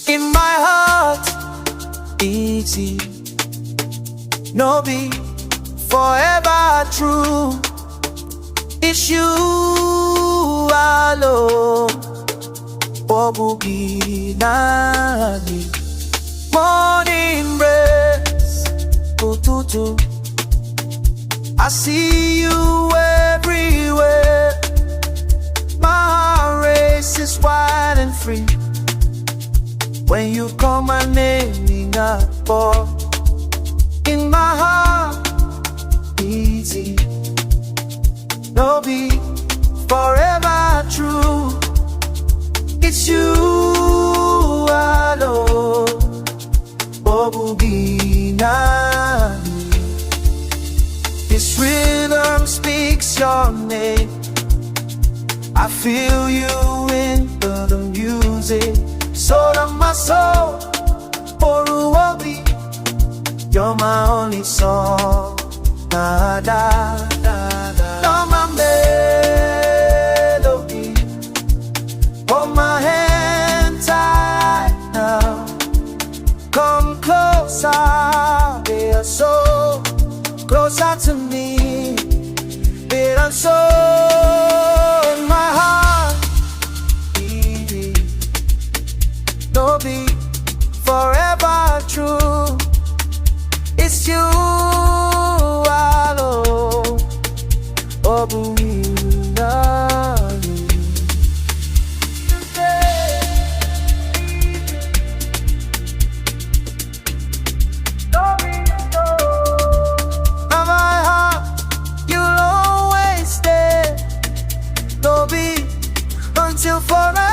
In my heart, easy, no be forever true. It's you alone. Obugi nani. Morning breeze, tutu. I see you everywhere. My heart races wide and free. When you call my name, in my heart, easy, no be forever true. It's you alone, Obugi nani. This rhythm speaks your name. I feel you in the music. Soul of my soul, Oruobi, you're my only song. Da da da da. You're my melody. Hold my hand tight now. Come closer, dear soul, closer to me. Dear soul, in my heart, no be forever true. It's you alone, Obugi nani. Now my heart, you'll always stay. No be until forever.